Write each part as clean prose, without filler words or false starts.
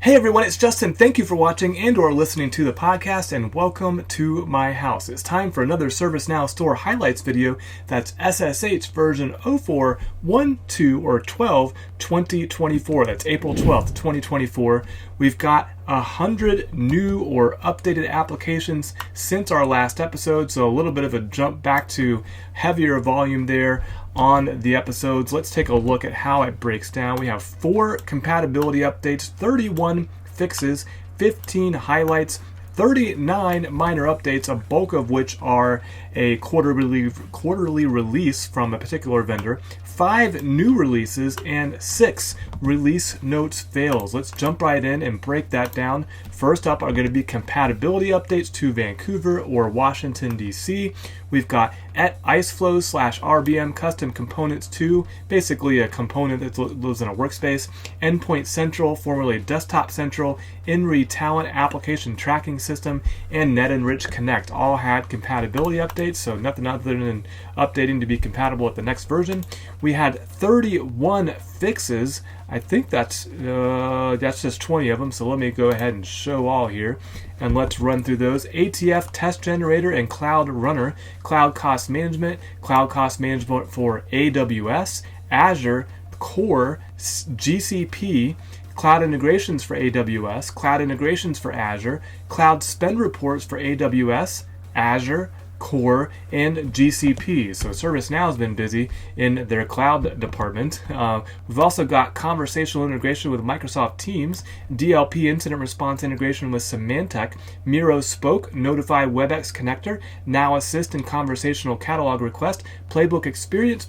Hey everyone, it's Justin. Thank you for watching and or listening to the podcast, and welcome to my house. It's time for another ServiceNow Store highlights video. That's SSH version 04122024. That's April 12th, 2024. We've got 100 new or updated applications since our last episode, so a little bit of a jump back to heavier volume there on the episodes. Let's take a look at how it breaks down. We have 4 compatibility updates, 31 fixes, 15 highlights, 39 minor updates, a bulk of which are a quarterly release from a particular vendor, 5 new releases, and 6 release notes fails. Let's jump right in and break that down. First up are going to be compatibility updates to Vancouver or Washington, D.C. We've got at iceflow/RBM custom components 2, basically a component that lives in a workspace. Endpoint Central, formerly Desktop Central, INRI Talent Application Tracking System, and NetEnrich Connect all had compatibility updates, so nothing other than updating to be compatible with the next version. We had 31 fixes. I think that's just 20 of them, so let me go ahead and show all here, and let's run through those. ATF Test Generator and Cloud Runner, Cloud Cost Management for AWS, Azure, Core, GCP, Cloud Integrations for AWS, Cloud Integrations for Azure, Cloud Spend Reports for AWS, Azure, Core, and GCP. So ServiceNow has been busy in their cloud department. We've also got conversational integration with Microsoft Teams, DLP incident response integration with Symantec, Miro Spoke, Notify WebEx connector, Now Assist and conversational catalog request, Playbook Experience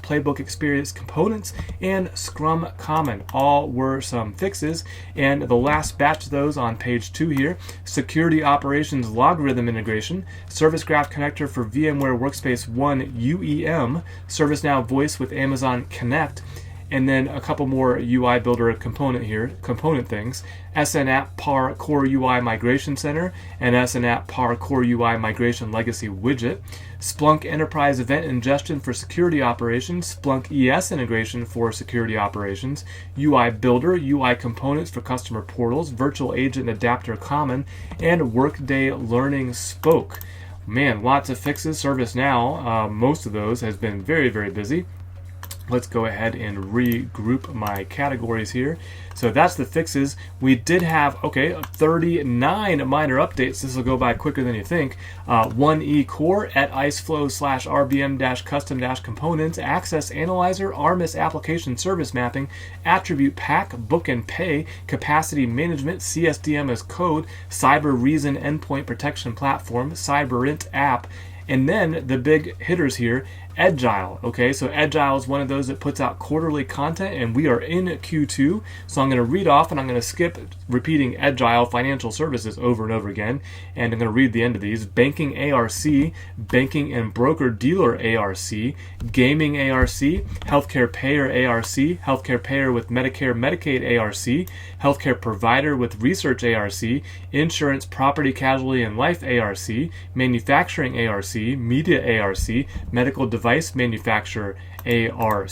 components, and Scrum Common. All were some fixes. And the last batch of those on page 2 here: security operations logarithm integration, Service Graph connector for VMware Workspace 1 UEM, ServiceNow Voice with Amazon Connect, and then a couple more UI Builder component things: SNApp PAR Core UI Migration Center and SNApp PAR Core UI Migration Legacy Widget, Splunk Enterprise Event Ingestion for security operations, Splunk ES integration for security operations, UI Builder, UI components for customer portals, Virtual Agent Adapter Common, and Workday Learning Spoke. Man, lots of fixes. ServiceNow, most of those, has been very, very busy. Let's go ahead and regroup my categories here. So that's the fixes. We did have, 39 minor updates. This will go by quicker than you think. 1E Core at iceflow/RBM-custom-components, Access Analyzer, RMIS Application Service Mapping, Attribute Pack, Book and Pay, Capacity Management, CSDM as Code, Cyber Reason Endpoint Protection Platform, CyberInt App, and then the big hitters here, Agile. Okay, so Agile is one of those that puts out quarterly content, and we are in Q2. So I'm going to read off, and I'm going to skip repeating Agile Financial Services over and over again, and I'm going to read the end of these. Banking ARC, Banking and Broker Dealer ARC, Gaming ARC, Healthcare Payer ARC, Healthcare Payer with Medicare Medicaid ARC, Healthcare Provider with Research ARC, Insurance Property Casualty and Life ARC, Manufacturing ARC, Media ARC, Medical Device Manufacturer ARC.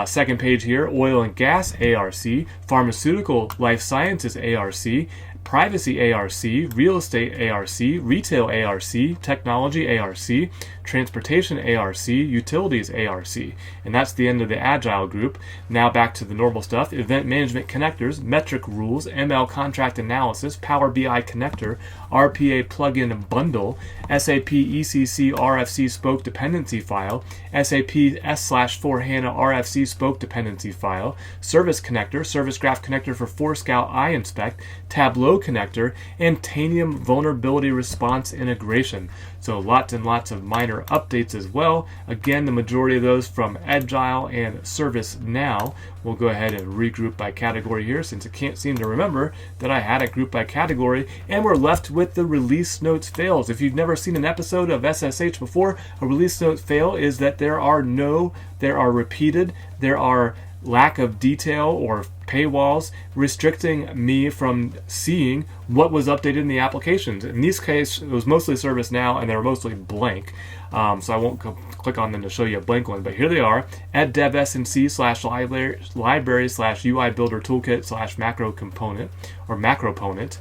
Second page here: Oil and Gas ARC, Pharmaceutical Life Sciences ARC, Privacy ARC, Real Estate ARC, Retail ARC, Technology ARC, Transportation ARC, Utilities ARC. And that's the end of the Agile group. Now back to the normal stuff: Event Management Connectors, Metric Rules, ML Contract Analysis, Power BI Connector, RPA Plugin Bundle, SAP ECC RFC Spoke Dependency File, SAP S/4HANA RFC Spoke Dependency File, Service Connector, Service Graph Connector for Forescout iInspect, Tableau Connector, and Tanium Vulnerability Response Integration. So lots and lots of minor updates as well. Again, the majority of those from Agile and ServiceNow. We'll go ahead and regroup by category here, since I can't seem to remember that I had a group by category, and we're left with the release notes fails. If you've never seen an episode of SSH before, a release note fail is that there are no there are repeated, there are lack of detail or paywalls restricting me from seeing what was updated in the applications. In these cases, it was mostly ServiceNow, and they were mostly blank. So I won't click on them to show you a blank one, but here they are at dev snc/library/UI builder toolkit/macro component or macroponent,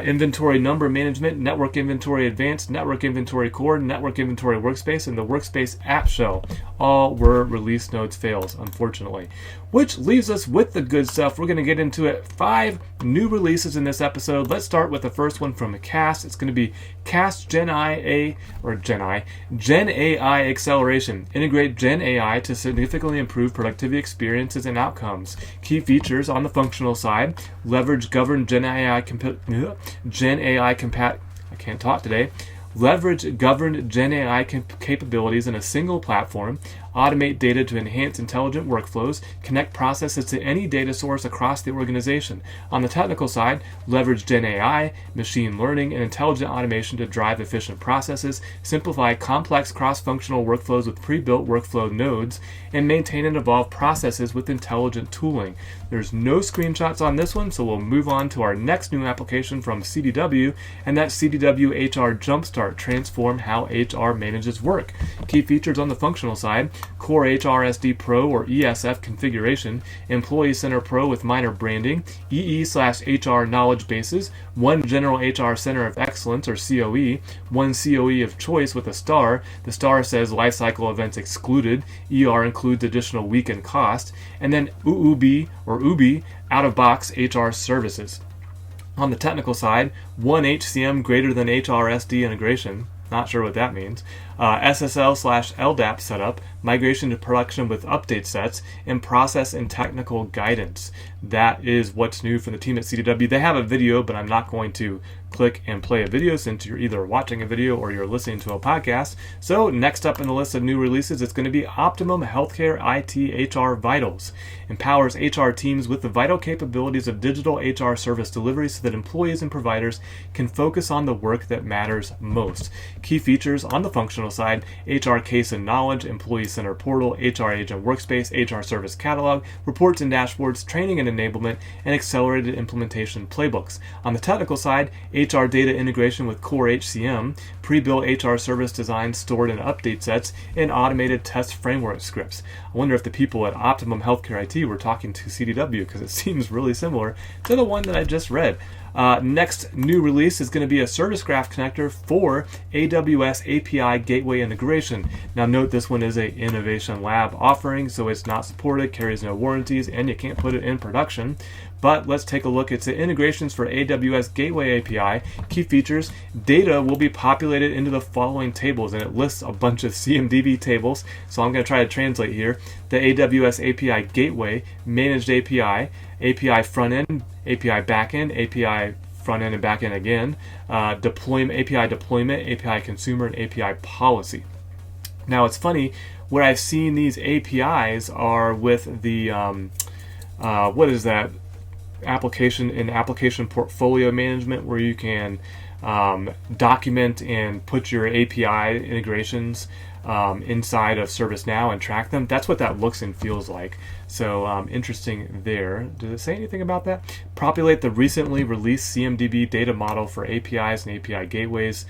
inventory number management, network inventory advanced, network inventory core, network inventory workspace, and the workspace app shell. All were release notes fails, unfortunately. Which leaves us with the good stuff. We're going to get into it. 5 new releases in this episode. Let's start with the first one from Cask. It's going to be Cask GenAI Acceleration. Integrate GenAI to significantly improve productivity experiences and outcomes. Key features on the functional side: leverage governed Leverage governed GenAI capabilities in a single platform, automate data to enhance intelligent workflows, connect processes to any data source across the organization. On the technical side, leverage GenAI, machine learning, and intelligent automation to drive efficient processes, simplify complex cross-functional workflows with pre-built workflow nodes, and maintain and evolve processes with intelligent tooling. There's no screenshots on this one, so we'll move on to our next new application from CDW, and that's CDW HR Jumpstart, transform how HR manages work. Key features on the functional side: core HRSD Pro or ESF configuration, Employee Center Pro with minor branding, EE/HR knowledge bases, one General HR Center of Excellence or COE, one COE of choice with a star. The star says lifecycle events excluded, ER includes additional weekend cost, and then UUB or UBI out-of-box HR services. On the technical side, one HCM greater than HRSD integration. Not sure what that means. SSL/LDAP setup, migration to production with update sets, and process and technical guidance. That is what's new from the team at CDW. They have a video, but I'm not going to click and play a video since you're either watching a video or you're listening to a podcast. So next up in the list of new releases, it's going to be Optimum Healthcare IT HR Vitals. Empowers HR teams with the vital capabilities of digital HR service delivery so that employees and providers can focus on the work that matters most. Key features on the functional side: HR case and knowledge, employee center portal, HR agent workspace, HR service catalog, reports and dashboards, training and enablement, and accelerated implementation playbooks. On the technical side, HR data integration with core HCM, pre-built HR service design, stored and update sets, and automated test framework scripts. I wonder if the people at Optimum Healthcare IT were talking to CDW, because it seems really similar to the one that I just read. Next new release is going to be a service graph connector for AWS API gateway integration. Now note, this one is a Innovation Lab offering, so it's not supported, carries no warranties, and you can't put it in production. But let's take a look. It's the integrations for AWS Gateway API. Key features: data will be populated into the following tables, and it lists a bunch of CMDB tables, so I'm going to try to translate here. The AWS API Gateway, Managed API, API Front-End, API Backend, API Front-End and Backend again, API Deployment, API Consumer, and API Policy. Now it's funny, where I've seen these APIs are with the, what is that? Application portfolio management, where you can document and put your API integrations inside of ServiceNow and track them. That's what that looks and feels like. So interesting there. Does it say anything about that? Populate the recently released CMDB data model for APIs and API gateways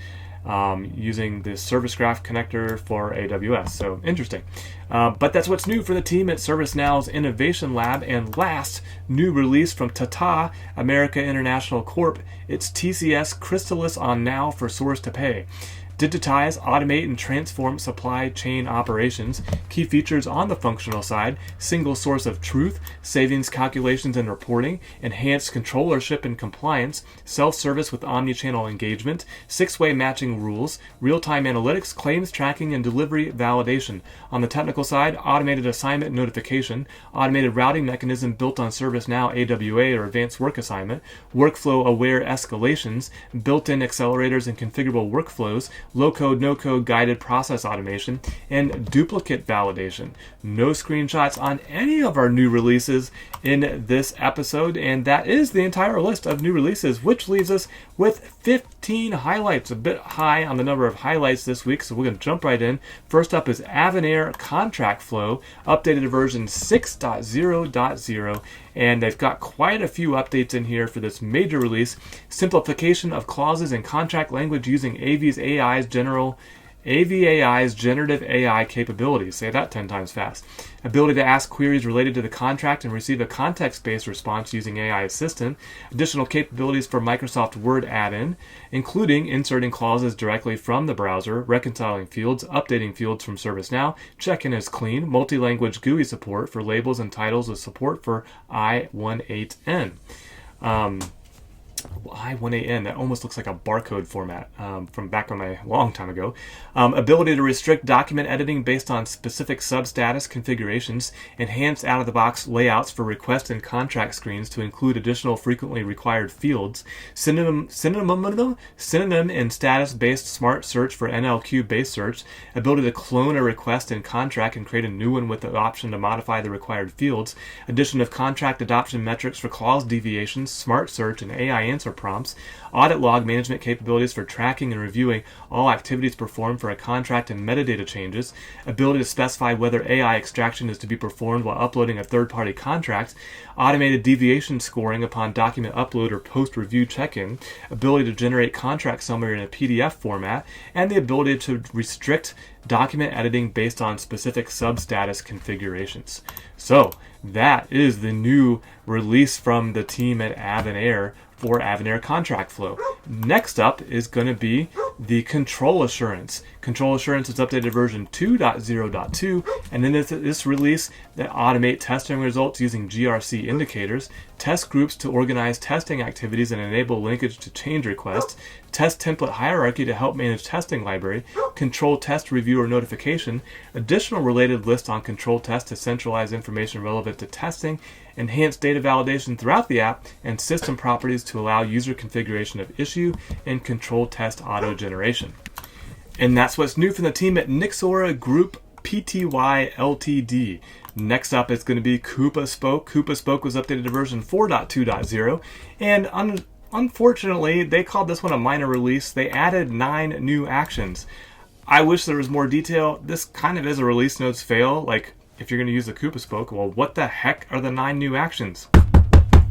using the Service Graph connector for AWS. So interesting. But that's what's new for the team at ServiceNow's Innovation Lab. And last new release from Tata America International Corp. It's TCS Crystallus on Now for source to pay. Digitize, automate, and transform supply chain operations. Key features on the functional side: single source of truth, savings calculations and reporting, enhanced controllership and compliance, self-service with omni-channel engagement, 6-way matching rules, real-time analytics, claims tracking, and delivery validation. On the technical side, automated assignment notification, automated routing mechanism built on ServiceNow AWA or Advanced Work Assignment, workflow-aware escalations, built-in accelerators and configurable workflows, low-code, no-code guided process automation, and duplicate validation. No screenshots on any of our new releases in this episode, and that is the entire list of new releases, which leaves us with 15 15 highlights, a bit high on the number of highlights this week, so we're going to jump right in. First up is Avanair Contract Flow, updated to version 6.0.0, and they've got quite a few updates in here for this major release. Simplification of clauses and contract language using AVAI's generative AI capabilities. Say that 10 times fast. Ability to ask queries related to the contract and receive a context-based response using AI Assistant. Additional capabilities for Microsoft Word add-in, including inserting clauses directly from the browser, reconciling fields, updating fields from ServiceNow, check-in is clean, multi-language GUI support for labels and titles with support for I18N. I18N, that almost looks like a barcode format from back when a long time ago. Ability to restrict document editing based on specific substatus configurations. Enhanced out-of-the-box layouts for request and contract screens to include additional frequently required fields. Synonym and status-based smart search for NLQ-based search. Ability to clone a request and contract and create a new one with the option to modify the required fields. Addition of contract adoption metrics for clause deviations, smart search, and AI answer prompts. Audit log management capabilities for tracking and reviewing all activities performed for a contract and metadata changes. Ability to specify whether AI extraction is to be performed while uploading a third-party contract. Automated deviation scoring upon document upload or post-review check-in. Ability to generate contract summary in a PDF format. And the ability to restrict document editing based on specific substatus configurations. So that is the new release from the team at Avanair for Avanair Contract Flow. Next up is going to be the Control Assurance. Control Assurance is updated to version 2.0.2, and then this release that automate testing results using GRC indicators, test groups to organize testing activities and enable linkage to change requests, test template hierarchy to help manage testing library, control test review or notification, additional related lists on control tests to centralize information relevant to testing, enhanced data validation throughout the app, and system properties to allow user configuration of issue and control test auto generation. And that's what's new from the team at Nixora Group Pty Ltd. Next up is going to be Coupa Spoke. Coupa Spoke was updated to version 4.2.0, and unfortunately, they called this one a minor release. They added 9 new actions. I wish there was more detail. This kind of is a release notes fail. Like, if you're going to use the Coupa Spoke, well, what the heck are the 9 new actions?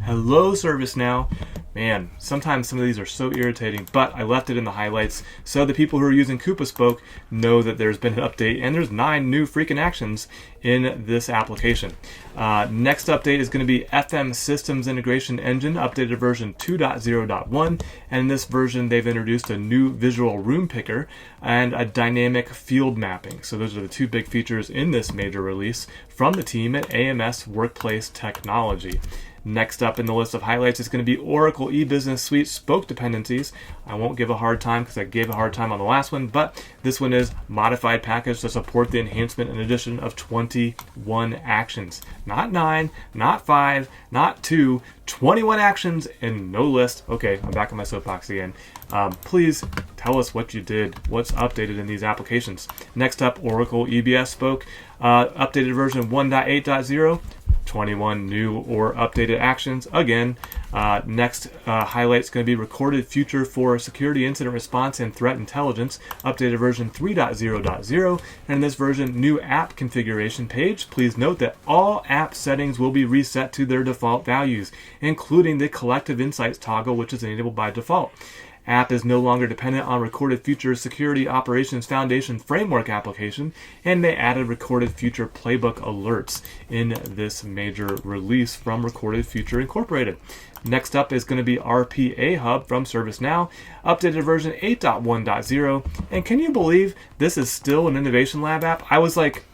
Hello, ServiceNow. Man, sometimes some of these are so irritating, but I left it in the highlights so the people who are using Coupa Spoke know that there's been an update and there's 9 new freaking actions in this application. Next update is going to be FM Systems Integration Engine, updated to version 2.0.1, and in this version they've introduced a new visual room picker and a dynamic field mapping. So those are the 2 big features in this major release from the team at AMS Workplace Technology. Next up in the list of highlights is going to be Oracle E-Business Suite Spoke dependencies. I won't give a hard time because I gave a hard time on the last one, but this one is modified package to support the enhancement and addition of 21 actions. Not 9, not 5, not 2, 21 actions and no list. Okay, I'm back on my soapbox again. Please tell us what you did, what's updated in these applications. Next up, Oracle EBS Spoke, updated version 1.8.0. 21 new or updated actions. Again, next highlight is going to be recorded future for security incident response and threat intelligence, updated version 3.0.0. And in this version, new app configuration page. Please note that all app settings will be reset to their default values, including the collective insights toggle, which is enabled by default. App is no longer dependent on Recorded Future Security Operations Foundation Framework application, and they added Recorded Future Playbook alerts in this major release from Recorded Future Incorporated. Next up is going to be RPA Hub from ServiceNow, updated version 8.1.0, and can you believe this is still an Innovation Lab app? I was like,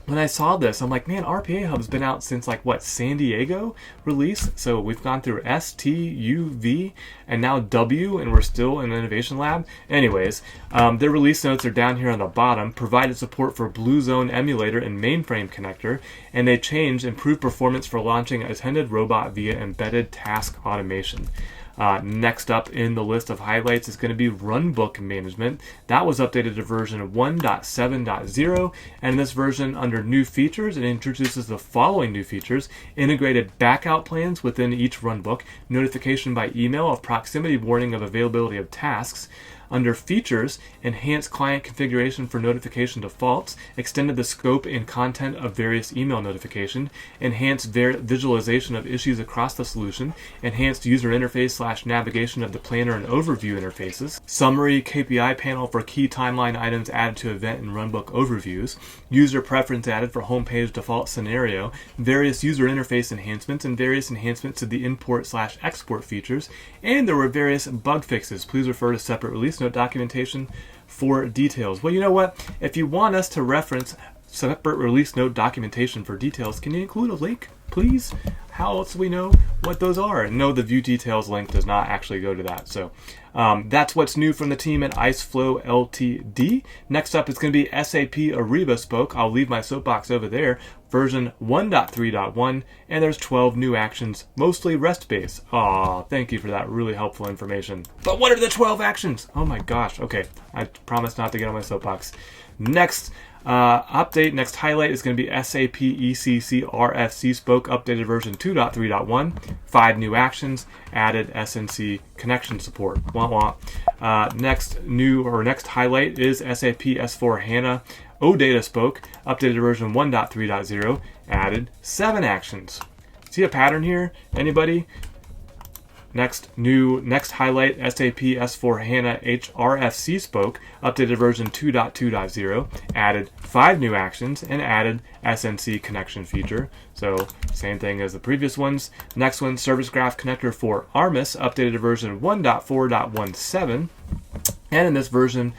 when I saw this, I'm like, man, RPA Hub's been out since San Diego release? So we've gone through S, T, U, V, and now W, and we're still in the Innovation Lab. Anyways, their release notes are down here on the bottom, provided support for Blue Zone emulator and mainframe connector, and they changed improved performance for launching attended robot via embedded task automation. Next up in the list of highlights is going to be runbook management. That was updated to version 1.7.0, and in this version, under new features, it introduces the following new features: integrated backout plans within each runbook, notification by email of proximity warning of availability of tasks. Under features, enhanced client configuration for notification defaults, extended the scope and content of various email notification, enhanced visualization of issues across the solution, enhanced user interface / navigation of the planner and overview interfaces, summary KPI panel for key timeline items added to event and runbook overviews, user preference added for homepage default scenario, various user interface enhancements, and various enhancements to the import / export features, and there were various bug fixes. Please refer to separate release note documentation for details. Well, you know what? If you want us to reference separate release note documentation for details, can you include a link, please? How else do we know what those are? And no, the view details link does not actually go to that. So that's what's new from the team at IceFlow Ltd. Next up is going to be SAP Ariba Spoke. I'll leave my soapbox over there. Version 1.3.1, and there's 12 new actions, mostly REST-based. Aw, thank you for that really helpful information. But what are the 12 actions? Oh my gosh. Okay, I promise not to get on my soapbox. Next next highlight is going to be SAP ECC RFC Spoke, updated version 2.3.1. 5 new actions, added SNC connection support. Wah wah. Next highlight is SAP S4 HANA OData Spoke, updated version 1.3.0, added 7 actions. See a pattern here? Anybody? Next highlight, SAP S4 HANA HRFC Spoke, updated version 2.2.0, added 5 new actions, and added SNC connection feature. So same thing as the previous ones. Next one, Service Graph Connector for ARMIS, updated to version 1.4.17. And in this version,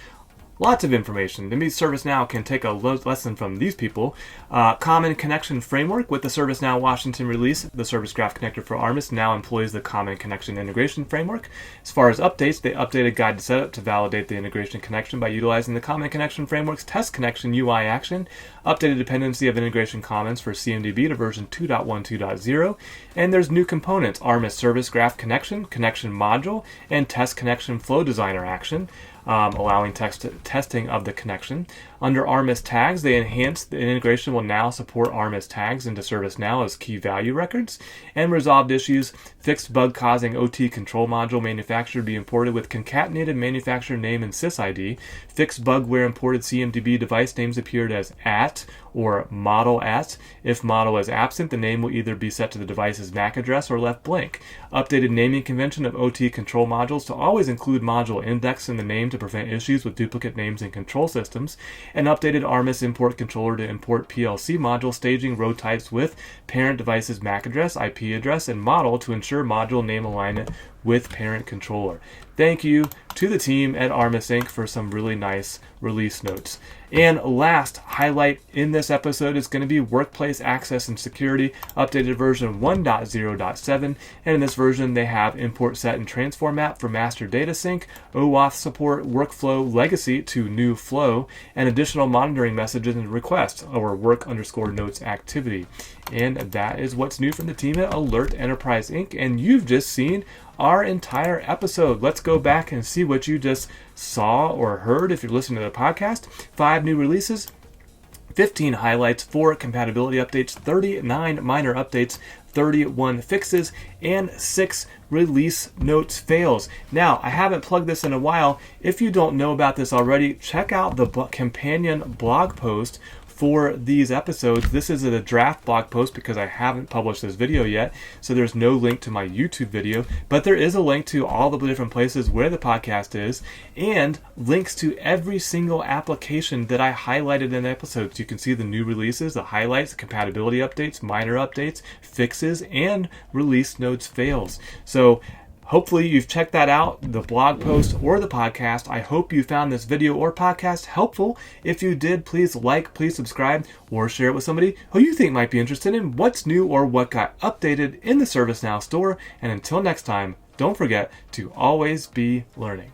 lots of information. Maybe ServiceNow can take a lesson from these people. Common Connection Framework with the ServiceNow Washington release. The Service Graph Connector for ARMIS now employs the Common Connection Integration Framework. As far as updates, they updated Guide to Setup to validate the integration connection by utilizing the Common Connection Framework's Test Connection UI action. Updated dependency of integration comments for CMDB to version 2.12.0. And there's new components: ARMIS Service Graph Connection, Connection Module, and Test Connection Flow Designer action. Allowing testing of the connection. Under ARMIS tags, they enhanced the integration will now support ARMIS tags into ServiceNow as key value records, and resolved issues. Fixed bug-causing OT control module manufacturer be imported with concatenated manufacturer name and sysID. Fixed bug where imported CMDB device names appeared as @ or model @. If model is absent, the name will either be set to the device's MAC address or left blank. Updated naming convention of OT control modules to always include module index in the name to prevent issues with duplicate names in control systems. And updated ARMIS import controller to import PLC module staging row types with parent device's MAC address, IP address, and model to ensure module name alignment with parent controller. Thank you to the team at ARMIS Inc. for some really nice release notes. And last highlight in this episode is going to be Workplace Access and Security, updated version 1.0.7. And in this version, they have import set and transform map for master data sync, OAuth support, workflow legacy to new flow, and additional monitoring messages and requests, or work_notes activity. And that is what's new from the team at Alert Enterprise Inc. And you've just seen our entire episode. Let's go back and see what you just saw or heard if you're listening to the podcast. 5 new releases, 15 highlights, 4 compatibility updates, 39 minor updates, 31 fixes, and 6 release notes fails. Now, I haven't plugged this in a while. If you don't know about this already, check out the companion blog post for these episodes. This is a draft blog post because I haven't published this video yet, so there's no link to my YouTube video, but there is a link to all the different places where the podcast is, and links to every single application that I highlighted in the episodes. You can see the new releases, the highlights, compatibility updates, minor updates, fixes, and release notes fails. So hopefully you've checked that out, the blog post or the podcast. I hope you found this video or podcast helpful. If you did, please like, please subscribe, or share it with somebody who you think might be interested in what's new or what got updated in the ServiceNow store. And until next time, don't forget to always be learning.